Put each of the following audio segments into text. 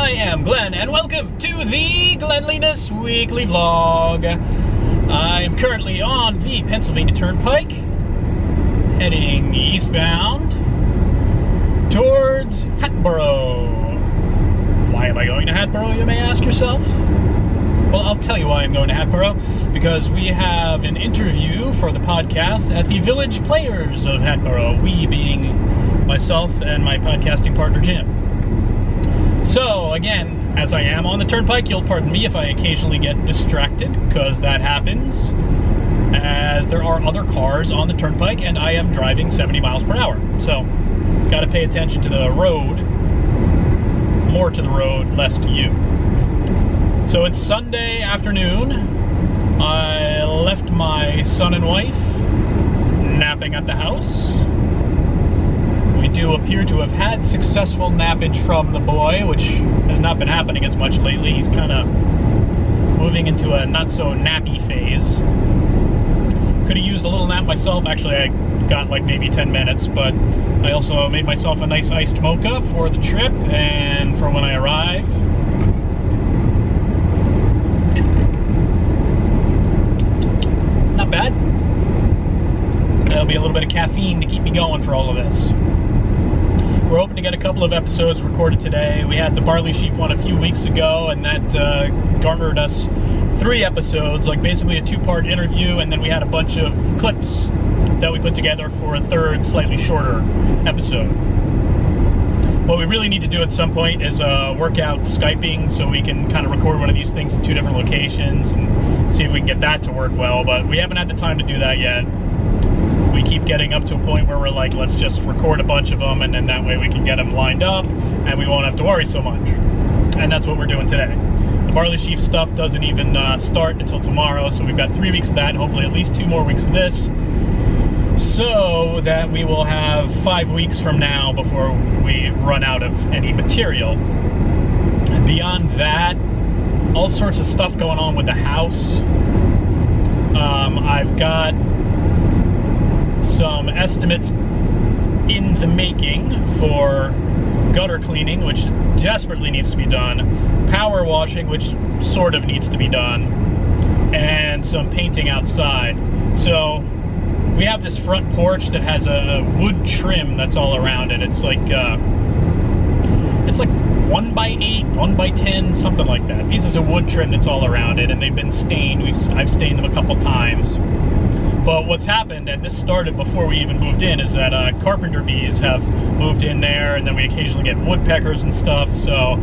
I am Glenn, and welcome to the Glenliness Weekly Vlog. I am currently on the Pennsylvania Turnpike, heading eastbound towards Hatboro. Why am I going to Hatboro, you may ask yourself? Well, I'll tell you why I'm going to Hatboro, because we have an interview for the podcast at the Village Players of Hatboro, we being myself and my podcasting partner, Jim. So, again, as I am on the turnpike, you'll pardon me if I occasionally get distracted, because that happens, as there are other cars on the turnpike, and I am driving 70 miles per hour. So, got to pay attention to the road, more to the road, less to you. So it's Sunday afternoon. I left my son and wife napping at the house. We do appear to have had successful nappage from the boy, which has not been happening as much lately. He's kind of moving into a not-so-nappy phase. Could have used a little nap myself. Actually, I got like maybe 10 minutes, but I also made myself a nice iced mocha for the trip and for when I arrive. Not bad. That'll be a little bit of caffeine to keep me going for all of this. We're hoping to get a couple of episodes recorded today. We had the Barley Sheaf one a few weeks ago, and that garnered us 3 episodes, like basically a 2-part interview, and then we had a bunch of clips that we put together for a third, slightly shorter episode. What we really need to do at some point is work out Skyping so we can kind of record one of these things in 2 different locations and see if we can get that to work well, but we haven't had the time to do that yet. We keep getting up to a point where we're like, let's just record a bunch of them, and then that way we can get them lined up and we won't have to worry so much. And that's what we're doing today. The Barley Sheaf stuff doesn't even start until tomorrow, so we've got 3 weeks of that, and hopefully at least 2 more weeks of this, so that we will have 5 weeks from now before we run out of any material. And beyond that, all sorts of stuff going on with the house. I've got some estimates in the making for gutter cleaning, which desperately needs to be done, power washing, which sort of needs to be done, and some painting outside. So we have this front porch that has a wood trim that's all around it. It's like 1x8, 1x10, something like that. Pieces of wood trim that's all around it, and they've been stained. I've stained them a couple times. But what's happened, and this started before we even moved in, is that carpenter bees have moved in there, and then we occasionally get woodpeckers and stuff, so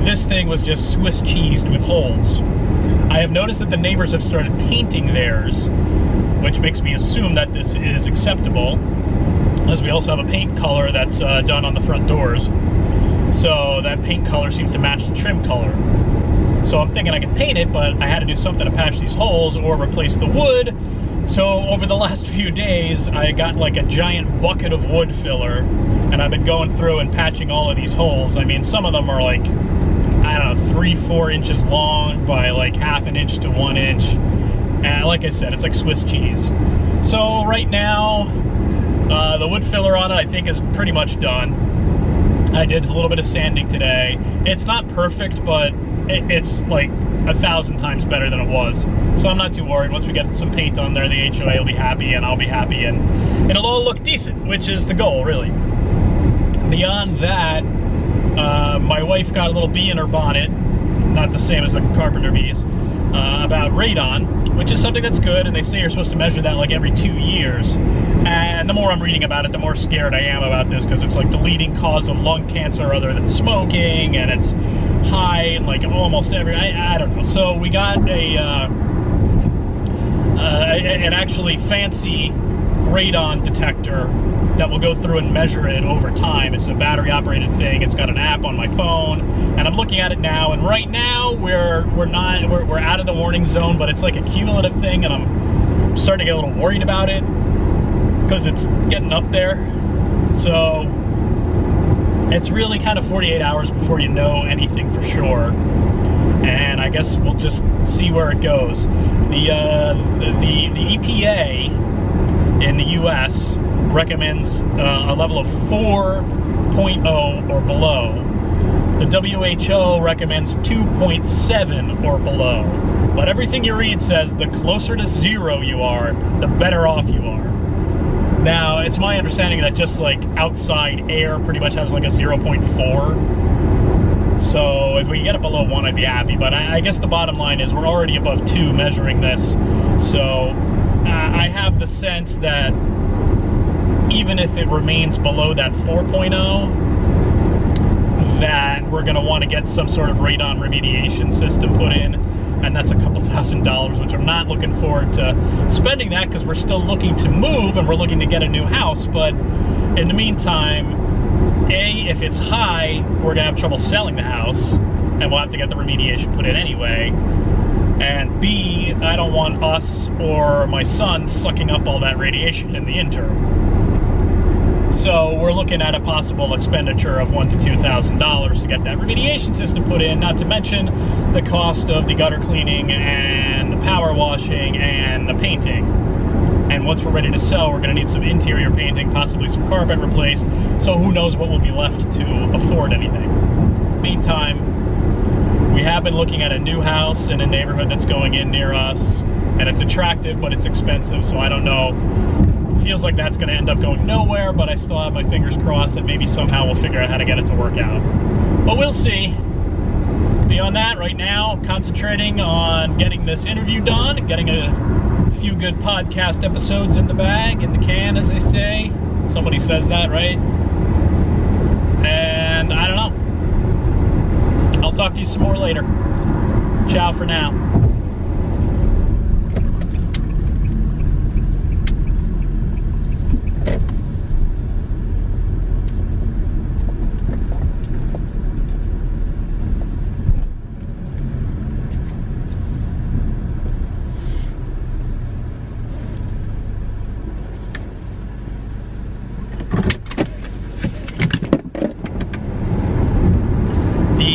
this thing was just Swiss cheesed with holes. I have noticed that the neighbors have started painting theirs, which makes me assume that this is acceptable, as we also have a paint color that's done on the front doors. So that paint color seems to match the trim color. So I'm thinking I can paint it, but I had to do something to patch these holes or replace the wood. So over the last few days, I got like a giant bucket of wood filler, and I've been going through and patching all of these holes. I mean, some of them are like, I don't know, 3-4 inches long by like 1/2 inch to 1 inch. And like I said, it's like Swiss cheese. So right now, the wood filler on it I think is pretty much done. I did a little bit of sanding today. It's not perfect, but it's like 1,000 times better than it was. So I'm not too worried. Once we get some paint on there, the HOA will be happy and I'll be happy, and it'll all look decent, which is the goal, really. Beyond that, my wife got a little bee in her bonnet, not the same as the carpenter bees, about radon, which is something that's good, and they say you're supposed to measure that like every 2 years. And the more I'm reading about it, the more scared I am about this, because it's like the leading cause of lung cancer other than smoking, and it's high in like almost every, I don't know. So we got an actually fancy radon detector that will go through and measure it over time. It's a battery operated thing. It's got an app on my phone, and I'm looking at it now, and right now we're out of the warning zone, but it's like a cumulative thing, and I'm starting to get a little worried about it because it's getting up there. So it's really kind of 48 hours before you know anything for sure, and I guess we'll just see where it goes. The EPA in the US recommends a level of 4.0 or below The WHO recommends 2.7 or below. But everything you read says the closer to 0 you are, the better off you are. Now, it's my understanding that just like outside air pretty much has like a 0.4. So if we can get it below 1, I'd be happy. But I guess the bottom line is we're already above 2 measuring this. So I have the sense that even if it remains below that 4.0, that we're going to want to get some sort of radon remediation system put in. And that's a couple $1,000s, which I'm not looking forward to spending that because we're still looking to move and we're looking to get a new house. But in the meantime, A, if it's high, we're going to have trouble selling the house and we'll have to get the remediation put in anyway. And B, I don't want us or my son sucking up all that radiation in the interim. So we're looking at a possible expenditure of $1,000 to $2,000 to get that remediation system put in, not to mention the cost of the gutter cleaning and the power washing and the painting. And once we're ready to sell, we're going to need some interior painting, possibly some carpet replaced, so who knows what will be left to afford anything. Meantime, we have been looking at a new house in a neighborhood that's going in near us, and it's attractive, but it's expensive, so I don't know. Feels like that's going to end up going nowhere, but I still have my fingers crossed that maybe somehow we'll figure out how to get it to work out. But we'll see. Beyond that, right now, concentrating on getting this interview done and getting a few good podcast episodes in the bag, in the can, as they say. Somebody says that, right? And I don't know. I'll talk to you some more later. Ciao for now.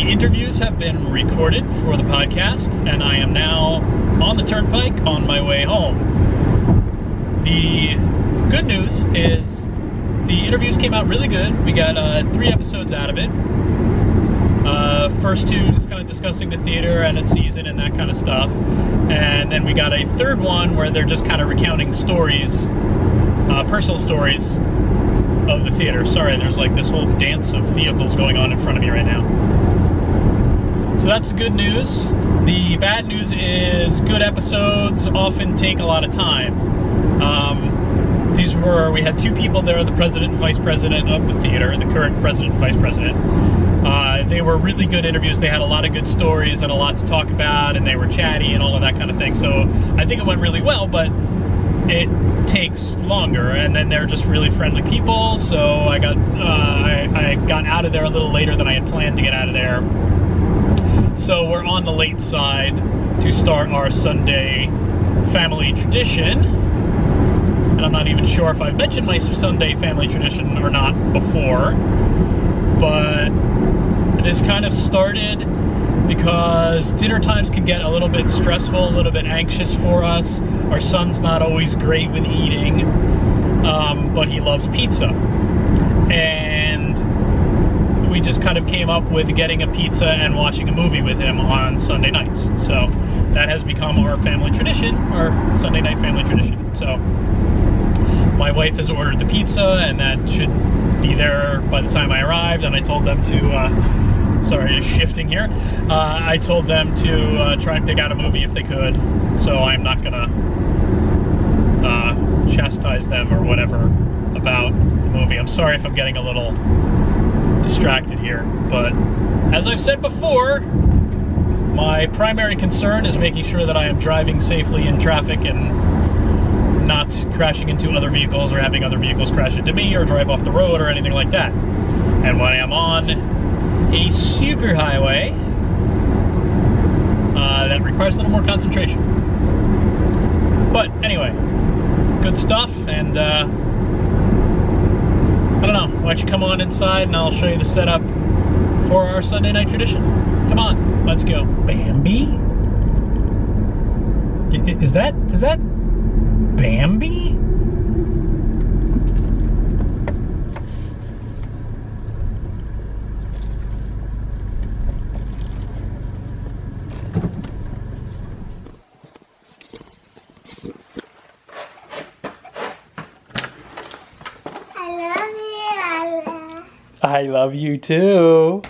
Interviews have been recorded for the podcast, and I am now on the turnpike on my way home. The good news is the interviews came out really good. We got 3 episodes out of it. First 2 just kind of discussing the theater and its season and that kind of stuff. And then we got a 3rd one where they're just kind of recounting stories, personal stories of the theater. Sorry, there's like this whole dance of vehicles going on in front of me right now. So that's the good news. The bad news is good episodes often take a lot of time. We had 2 people there, the president and vice president of the theater, the current president and vice president. They were really good interviews. They had a lot of good stories and a lot to talk about, and they were chatty and all of that kind of thing. So I think it went really well, but it takes longer, and then they're just really friendly people. So I got out of there a little later than I had planned to get out of there. So we're on the late side to start our Sunday family tradition. And I'm not even sure if I've mentioned my Sunday family tradition or not before. But this kind of started because dinner times can get a little bit stressful, a little bit anxious for us. Our son's not always great with eating, but he loves pizza. And we just kind of came up with getting a pizza and watching a movie with him on Sunday nights. So that has become our family tradition, our Sunday night family tradition. So my wife has ordered the pizza, and that should be there by the time I arrived. And I told them to, sorry, just shifting here. I told them to try and pick out a movie if they could. So I'm not gonna chastise them or whatever about the movie. I'm sorry if I'm getting a little distracted here, but as I've said before, my primary concern is making sure that I am driving safely in traffic and not crashing into other vehicles or having other vehicles crash into me or drive off the road or anything like that. And when I am on a super highway, that requires a little more concentration. But anyway, good stuff, and I don't know, why don't you come on inside and I'll show you the setup for our Sunday night tradition. Come on, let's go. Bambi? Is that Bambi? I love you too.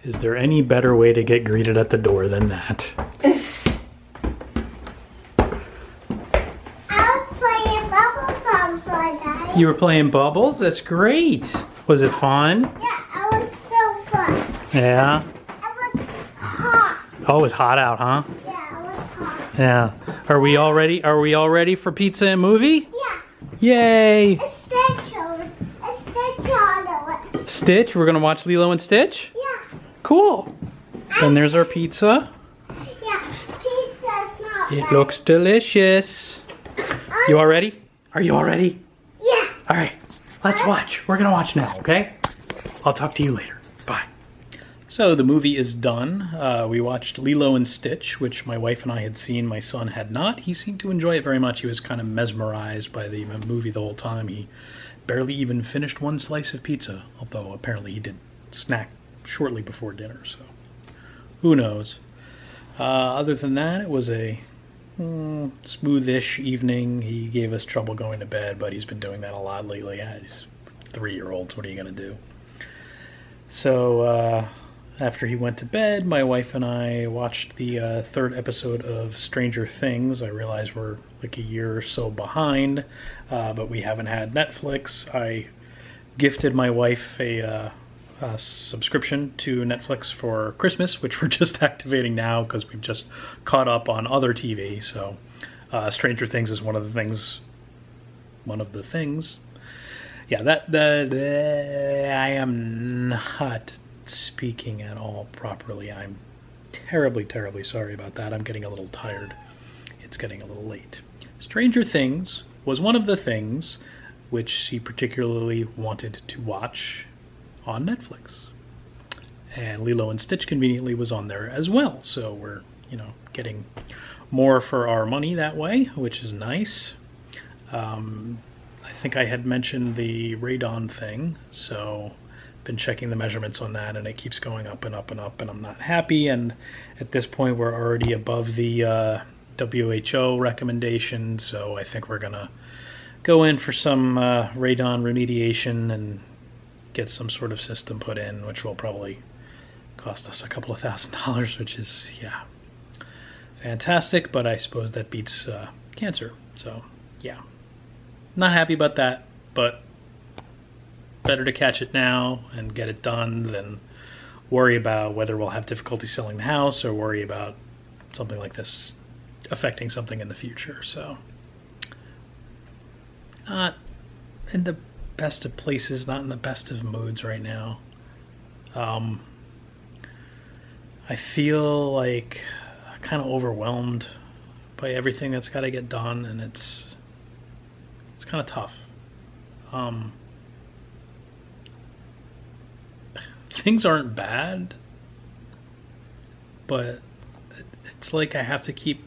Is there any better way to get greeted at the door than that? I was playing bubble songs like that. You were playing bubbles? That's great. Was it fun? Yeah, it was so fun. Yeah. It was hot. Oh, it was hot out, huh? Yeah, it was hot. Yeah. Are we all ready? Are we all ready for pizza and movie? Yeah. Yay! A Stitch on it. Stitch? We're gonna watch Lilo and Stitch? Yeah. Cool. And there's our pizza. Yeah, pizza's not It bad. looks delicious. You all ready? Are you all ready? Yeah. All right. Let's watch. We're gonna watch now, okay? I'll talk to you later. Bye. So the movie is done. We watched Lilo and Stitch, which my wife and I had seen. My son had not. He seemed to enjoy it very much. He was kind of mesmerized by the movie the whole time. He barely even finished one slice of pizza, although apparently he did snack shortly before dinner, so who knows. Other than that, it was a smoothish evening. He gave us trouble going to bed, but he's been doing that a lot lately. Yeah, he's 3-year-olds. What are you going to do? So after he went to bed, my wife and I watched the third episode of Stranger Things. I realize we're like a year or so behind, but we haven't had Netflix. I gifted my wife a subscription to Netflix for Christmas, which we're just activating now because we've just caught up on other TV. So Stranger Things is one of the things. Yeah, I am not speaking at all properly. I'm terribly, terribly sorry about that. I'm getting a little tired. It's getting a little late. Stranger Things was one of the things which she particularly wanted to watch on Netflix. And Lilo and Stitch conveniently was on there as well. So we're, getting more for our money that way, which is nice. I think I had mentioned the radon thing, so been checking the measurements on that, and it keeps going up and up and up, and I'm not happy. And at this point, we're already above the WHO recommendation, so I think we're gonna go in for some radon remediation and get some sort of system put in, which will probably cost us a couple of $1,000s, which is, yeah, fantastic, but I suppose that beats cancer. So, yeah. Not happy about that, but better to catch it now and get it done than worry about whether we'll have difficulty selling the house or worry about something like this affecting something in the future. So, not in the best of places, not in the best of moods right now. I feel like kind of overwhelmed by everything that's got to get done, and it's kind of tough. Things aren't bad, but it's like I have to keep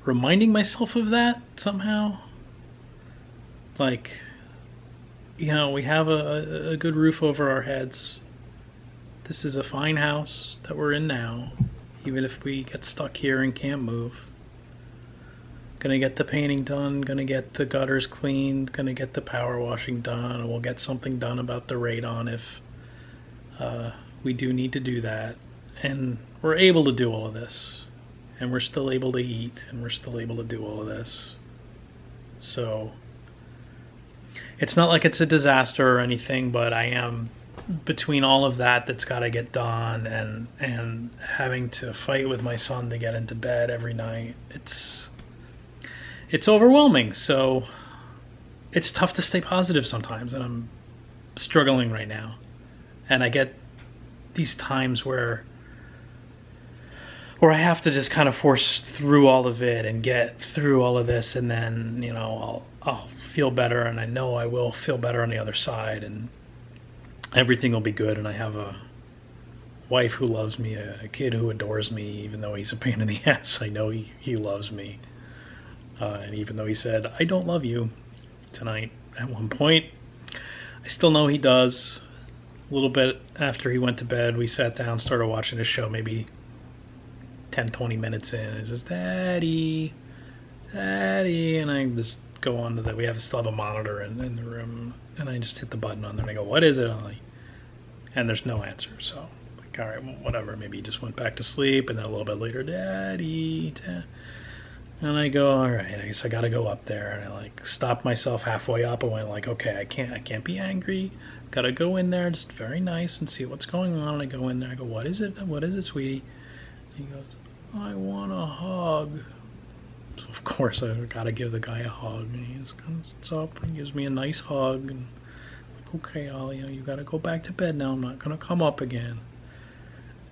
reminding myself of that somehow. Like, we have a good roof over our heads. This is a fine house that we're in now, even if we get stuck here and can't move. Gonna get the painting done, gonna get the gutters cleaned, gonna get the power washing done, and we'll get something done about the radon if we do need to do that. And we're able to do all of this, and we're still able to eat, and we're still able to do all of this. So it's not like it's a disaster or anything, but I am, between all of that that's got to get done and having to fight with my son to get into bed every night, it's overwhelming. So it's tough to stay positive sometimes, and I'm struggling right now. And I get these times where I have to just kind of force through all of it and get through all of this, and then I'll feel better, and I know I will feel better on the other side, and everything will be good. And I have a wife who loves me, a kid who adores me, even though he's a pain in the ass. I know he loves me. And even though he said, "I don't love you," tonight at one point, I still know he does. A little bit after he went to bed, we sat down, started watching a show, maybe 10-20 minutes in. It says, "Daddy, Daddy," and I just go on to that. We still have a monitor in the room, and I just hit the button on there, and I go, "What is it, Ollie?" And there's no answer, so like, all right, well, whatever. Maybe he just went back to sleep, and then a little bit later, Daddy. And I go, all right, I guess I gotta go up there. And I like stopped myself halfway up and went like, okay, I can't be angry. Gotta go in there, just very nice, and see what's going on. And I go in there, I go, what is it, sweetie? And he goes, I want a hug. So of course I gotta give the guy a hug, and he just comes up and gives me a nice hug. And okay, Ollie, you gotta go back to bed now. I'm not gonna come up again.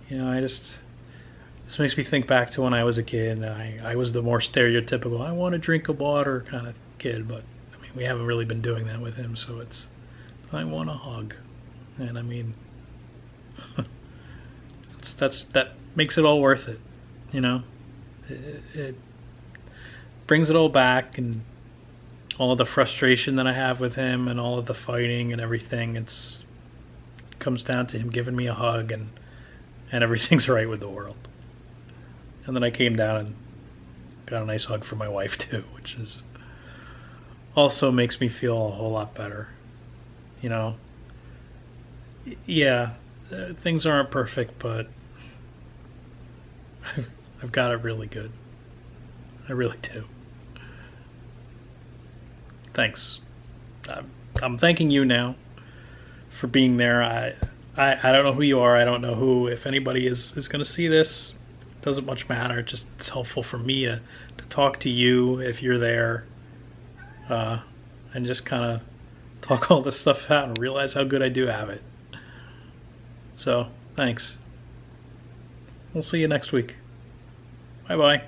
You know, this makes me think back to when I was a kid. And I was the more stereotypical, I want a drink of water kind of kid, but I mean, we haven't really been doing that with him, so it's, I want a hug. And I mean, that makes it all worth it, you know? It brings it all back, and all of the frustration that I have with him and all of the fighting and everything, it comes down to him giving me a hug, and everything's right with the world. And then I came down and got a nice hug from my wife too, which is also makes me feel a whole lot better. You know, yeah, things aren't perfect, but I've got it really good. I really do. Thanks. I'm thanking you now for being there. I don't know who you are. I don't know who, if anybody is going to see this. It doesn't much matter. It's helpful for me to talk to you if you're there, and just kind of talk all this stuff out and realize how good I do have it. So, thanks. We'll see you next week. Bye-bye.